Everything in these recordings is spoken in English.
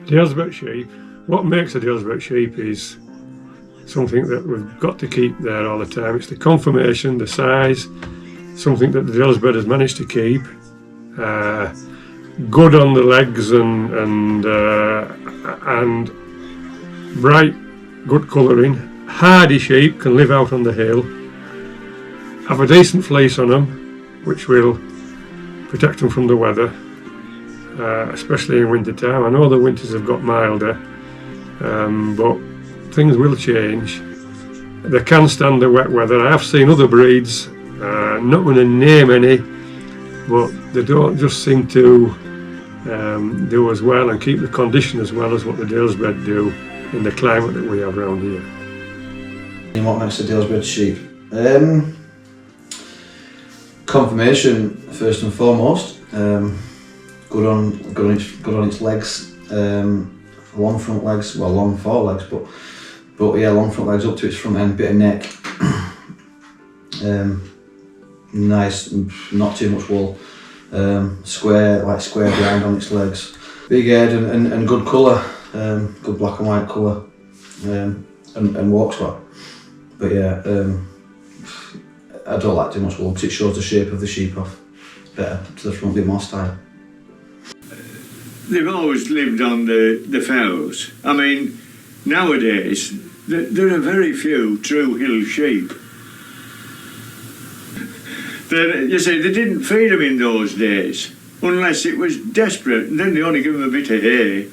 Dalesbred sheep, what makes a Dalesbred sheep is something that we've got to keep there all the time. It's the conformation, the size, something that the Dalesbred has managed to keep. Good on the legs and bright, good colouring. Hardy sheep can live out on the hill, have a decent fleece on them, which will protect them from the weather, especially in winter time. I know the winters have got milder, but things will change. They can stand the wet weather. I have seen other breeds, not going to name any, but they don't just seem to do as well and keep the condition as well as what the Dalesbred do in the climate that we have around here. And what makes a Dalesbred sheep? Conformation first and foremost. Good on its legs. Long front legs, well, long forelegs, but yeah, long front legs up to its front end, bit of neck. Nice, not too much wool. Square behind on its legs. Big head and good colour. Good black and white colour. And walks well. But yeah, I don't like too much wool because it shows the shape of the sheep off. It's better to the front, a bit more style. They've always lived on the fells. I mean, nowadays, there are very few true hill sheep. You see, they didn't feed them in those days, unless it was desperate, and then they only give them a bit of hay.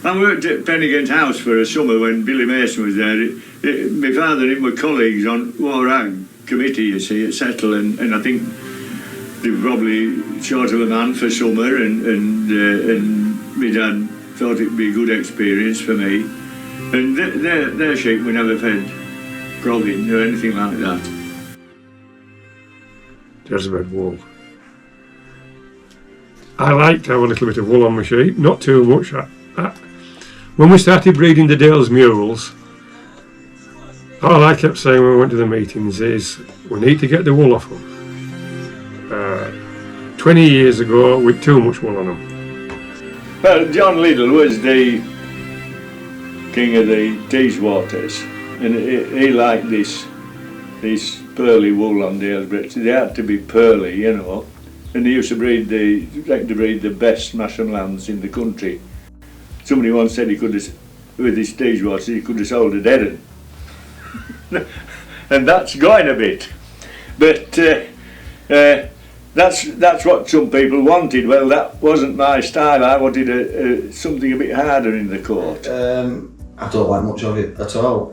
I worked at Pennigant House for a summer when Billy Mason was there. My father and him were colleagues on War Ag committee, you see, at Settle, and I think they were probably short of a man for summer, and my dad thought it'd be a good experience for me. And their sheep were never fed progging or anything like that. Dalesbred wool. I like to have a little bit of wool on my sheep, not too much. When we started breeding the Dales mules, all I kept saying when we went to the meetings is we need to get the wool off them. 20 years ago with too much wool on them. Well, John Liddell was the king of the Teeswaters, and he liked this pearly wool on Dalesbred. They had to be pearly, you know, and they used to breed the best Mashamlands in the country. Somebody once said he could have, with his Teeswaters, he could have sold a dead one. And that's going a bit, but that's what some people wanted. Well, that wasn't my style. I wanted something a bit harder in the coat. I don't like much of it at all.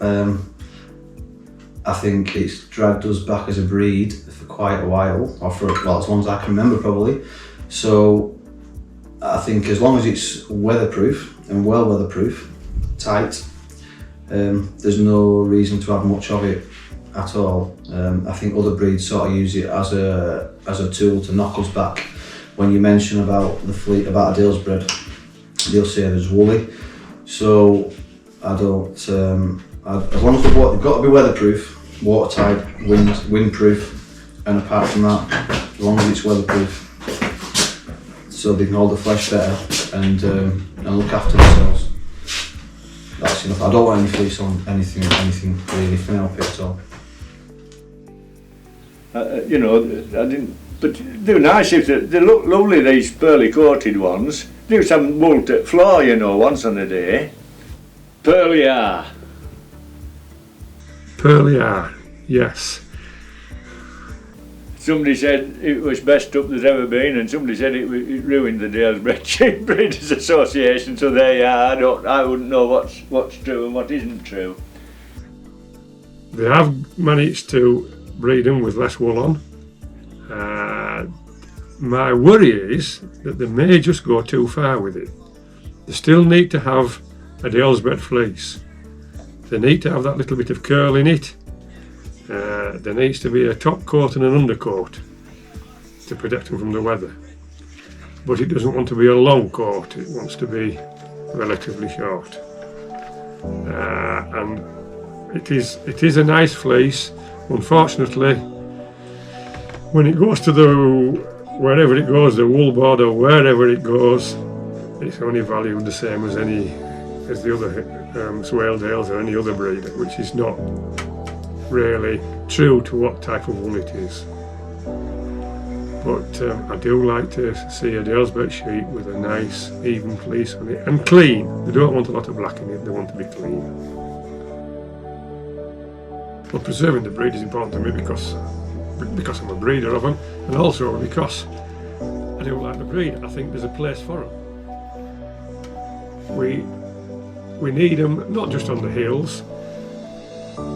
I think it's dragged us back as a breed for quite a while, or for, well, as long as I can remember probably. So I think as long as it's weatherproof and well weatherproof, tight, there's no reason to have much of it at all. I think other breeds sort of use it as a tool to knock us back. When you mention about the fleet, about a Dalesbred, they'll say there's woolly. So I don't. As long as they've got to be weatherproof, watertight, windproof, and apart from that, as long as it's weatherproof, so they can hold the flesh better and look after themselves. That's enough. I don't want any fleece on anything really for now at all. You know, I didn't. But they're nice if they look lovely. These pearly coated ones. They used to have them wool to floor, you know, once on a day. Pearly are. Pearly are, yes. Somebody said it was best up there's ever been, and somebody said it ruined the Dalesbred Sheep Breeders Association. So there you are. I wouldn't know what's true and what isn't true. They have managed to breed them with less wool on. My worry is that they may just go too far with it. They still need to have a Dalesbred fleece. They need to have that little bit of curl in it. There needs to be a top coat and an undercoat to protect them from the weather. But it doesn't want to be a long coat, it wants to be relatively short. And it is a nice fleece. Unfortunately, when it goes to wherever it goes, the wool board or wherever it goes, it's only valued the same as the other Swale Dales or any other breed, which is not really true to what type of wool it is. But I do like to see a Dalesbred sheep with a nice even fleece on it and clean. They don't want a lot of black in it, they want to be clean. Well, preserving the breed is important to me because I'm a breeder of them, and also because I do like the breed. I think there's a place for them. We need them not just on the hills.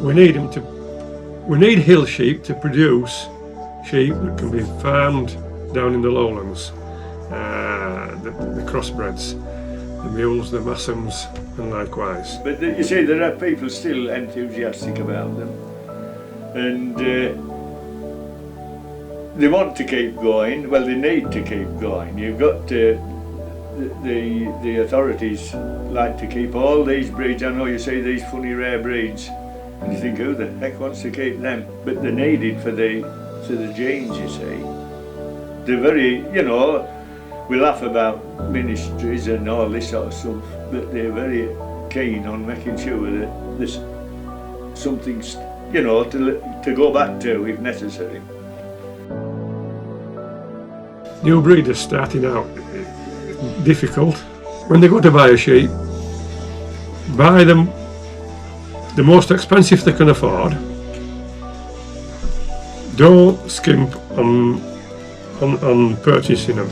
We need hill sheep to produce sheep that can be farmed down in the lowlands, the crossbreds, the mules, the massams, and likewise. But you see, there are people still enthusiastic about them, and they want to keep going. Well, they need to keep going. You've got to, the authorities like to keep all these breeds. I know you see these funny rare breeds, and you think, who the heck wants to keep them? But they're needed for the genes, you see. They're very, you know, we laugh about ministries and all this sort of stuff, but they're very keen on making sure that there's something, you know, to go back to if necessary. New breeders starting out, difficult. When they go to buy a sheep, buy them the most expensive they can afford. Don't skimp on purchasing them.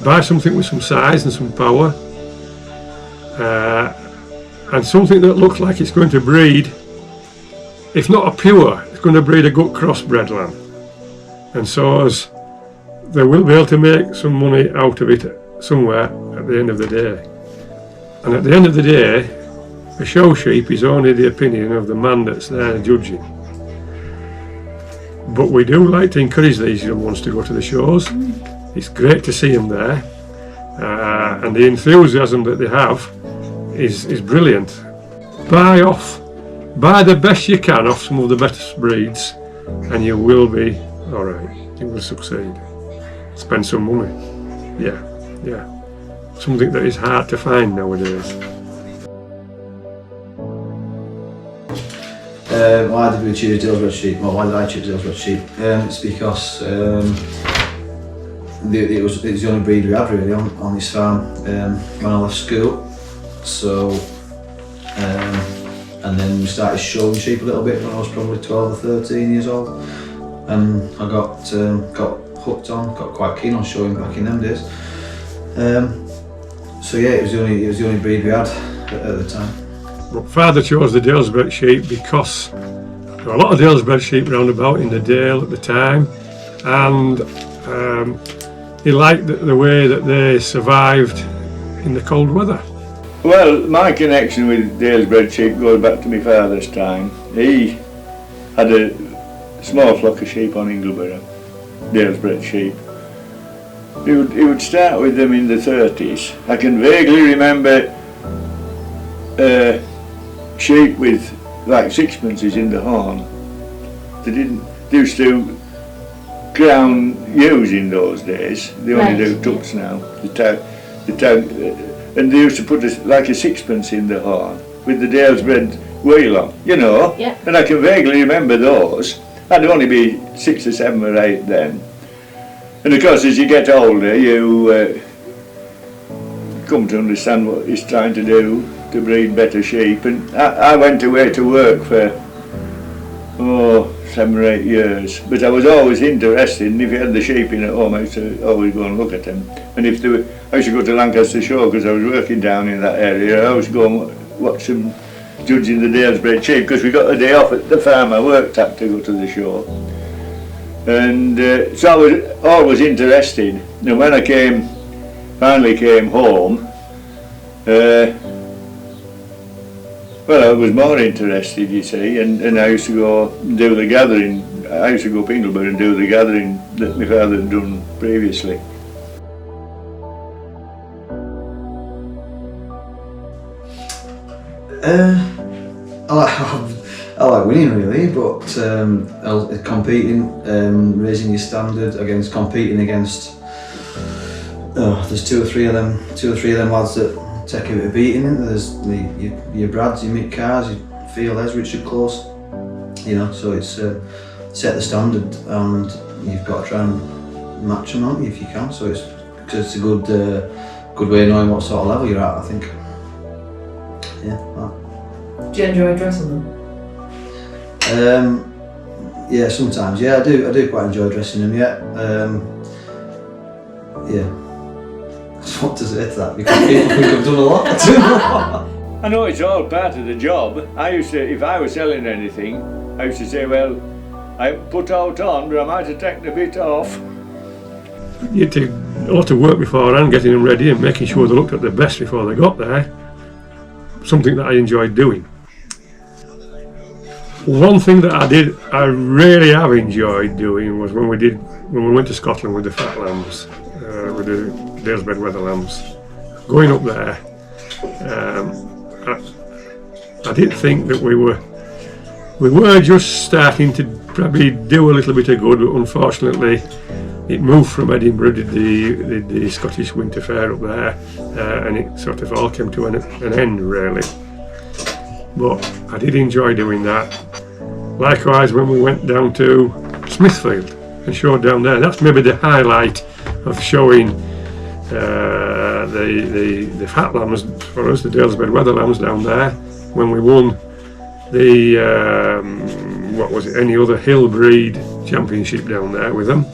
Buy something with some size and some power, and something that looks like it's going to breed, if not a pure, it's going to breed a good crossbred lamb. And so as they will be able to make some money out of it somewhere at the end of the day. And at the end of the day, a show sheep is only the opinion of the man that's there judging. But we do like to encourage these young ones to go to the shows. It's great to see them there, and the enthusiasm that they have is brilliant. Buy the best you can off some of the best breeds, and you will be alright. You will succeed. Spend some money. Yeah. Something that is hard to find nowadays. Why did we choose Dalesbred sheep? Well, why did I choose Dalesbred sheep? It's because it was the only breed we had really on this farm when I left school. So, and then we started showing sheep a little bit when I was probably 12 or 13 years old, and I got hooked on, got quite keen on showing back in them days. So yeah, it was the only breed we had at the time. But Father chose the Dalesbred sheep because there were a lot of Dalesbred sheep round about in the Dale at the time, and he liked the way that they survived in the cold weather. Well, my connection with Dalesbred sheep goes back to my father's time. He had a small flock of sheep on Ingleborough, Dalesbred sheep. He would start with them in the 30s. I can vaguely remember sheep with like sixpences in the horn. They used to crown ewes in those days. They only do tucks now. And they used to put like a sixpence in the horn with the Dalesbred wheel on, you know. Yeah. And I can vaguely remember those. I'd only be 6 or 7 or 8 then. And of course, as you get older, you come to understand what he's trying to do to breed better sheep. And I went away to work for 7 or 8 years, but I was always interested, and if you had the sheep in at home, I used to always go and look at them. And if there were, I used to go to Lancaster Show because I was working down in that area. I always go and watch them judging the Dalesbred sheep because we got a day off at the farm I worked at to go to the show. And so I was always interested. And when I finally came home, well, I was more interested, you see, and I used to go do the gathering. I used to go up Ingleborough and do the gathering that my father had done previously. I like winning really, but competing, raising your standard competing against there's two or three of them lads that take a bit of beating. Isn't there? There's your Brads, your Mick Cars, your Fieldheads, Richard Close. You know, so it's set the standard, and you've got to try and match them on if you can. So it's a good way of knowing what sort of level you're at, I think. Yeah. That. Do you enjoy dressing them? Yeah, sometimes. Yeah, I do quite enjoy dressing them. Yeah. Yeah. What to say to that? Because people think I've done a lot. I know it's all part of the job. I used to, if I was selling anything, I used to say, well, I put out on, but I might have taken a bit off. You had to a lot of work beforehand, getting them ready and making sure they looked at their best before they got there. Something that I enjoyed doing. One thing that I really have enjoyed doing was when we went to Scotland with the fat lambs, with the Dalesbred weather lambs. Going up there, I did think that we were just starting to probably do a little bit of good, but unfortunately it moved from Edinburgh, did the Scottish Winter Fair up there, and it sort of all came to an end really. But I did enjoy doing that. Likewise, when we went down to Smithfield and showed down there, that's maybe the highlight of showing the fat lambs for us, the Dalesbred weather lambs down there, when we won the what was it, any other hill breed championship down there with them.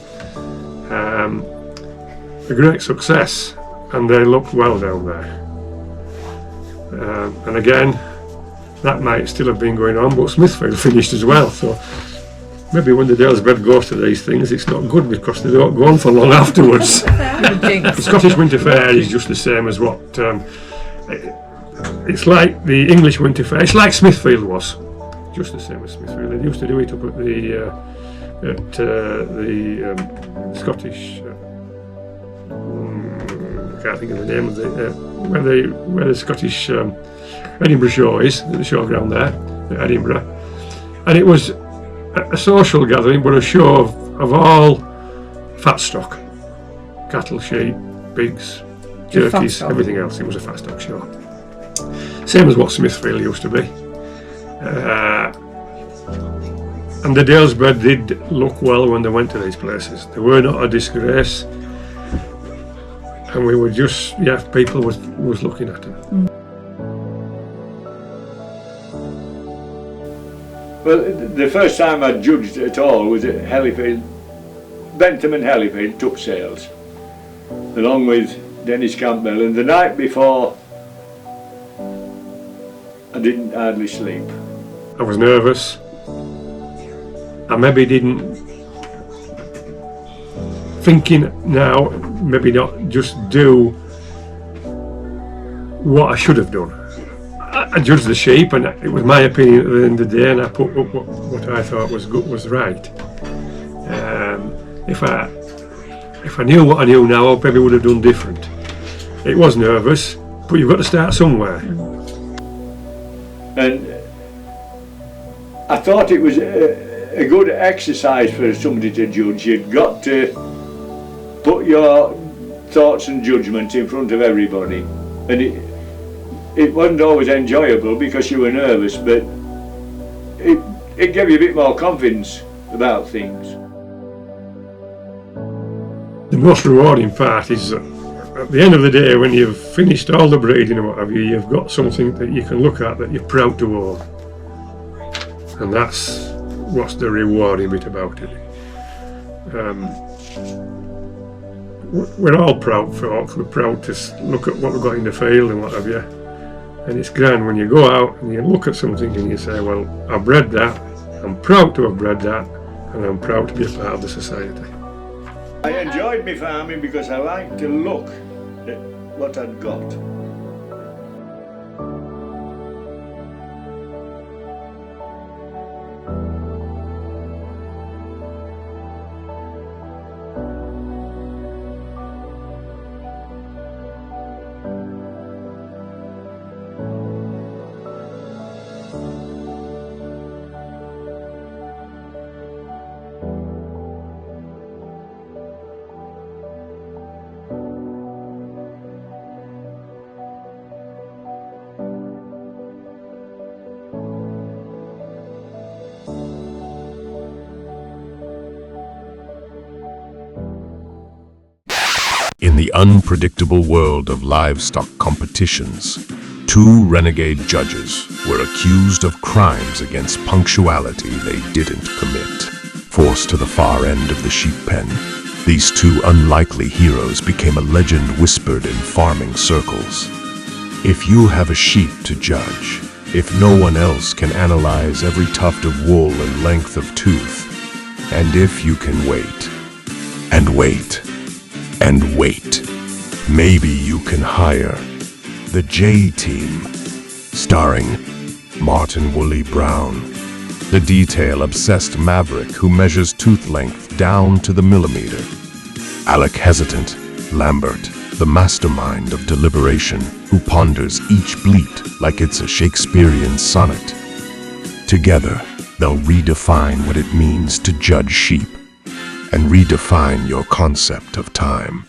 A great success, and they looked well down there. And again, that might still have been going on, but Smithfield finished as well. So maybe when the Dalesbred goes to these things, it's not good because they don't go on for long afterwards. The Scottish Winter Fair is just the same as what it's like the English Winter Fair. It's like Smithfield was, just the same as Smithfield. They used to do it up at the Scottish. I can't think of the name of the where the Scottish Edinburgh show is, the showground there at Edinburgh, and it was a social gathering, but a show of all fat stock, cattle, sheep, pigs, turkeys, everything else. It was a fat stock show, same as what Smithfield used to be. And the Dalesbred did look well when they went to these places. They were not a disgrace, and we were just, people was looking at them. Well, the first time I judged at all was at Hellifield, Bentham and Hellifield took sales, along with Dennis Campbell, and the night before I didn't hardly sleep. I was nervous. I maybe didn't, thinking now, maybe not just do what I should have done. I judged the sheep, and it was my opinion at the end of the day, and I put up what I thought was good, was right. If I knew what I knew now, I probably would have done different. It was nervous, but you've got to start somewhere. And I thought it was a good exercise for somebody to judge. You'd got to put your thoughts and judgment in front of everybody, and it wasn't always enjoyable because you were nervous, but it gave you a bit more confidence about things. The most rewarding part is at the end of the day, when you've finished all the breeding and what have you, you've got something that you can look at that you're proud to own, and that's what's the rewarding bit about it. We're all proud folks. We're proud to look at what we've got in the field and what have you. And it's grand when you go out and you look at something and you say, well, I've bred that, I'm proud to have bred that, and I'm proud to be a part of the society. I enjoyed my farming because I liked to look at what I'd got. In the unpredictable world of livestock competitions, two renegade judges were accused of crimes against punctuality they didn't commit. Forced to the far end of the sheep pen, these two unlikely heroes became a legend whispered in farming circles. If you have a sheep to judge, if no one else can analyze every tuft of wool and length of tooth, and if you can wait, and wait, and wait, maybe you can hire the J-Team, starring Martin Woolley Brown, the detail-obsessed maverick who measures tooth length down to the millimeter. Alec Hesitant Lambert, the mastermind of deliberation who ponders each bleat like it's a Shakespearean sonnet. Together, they'll redefine what it means to judge sheep and redefine your concept of time.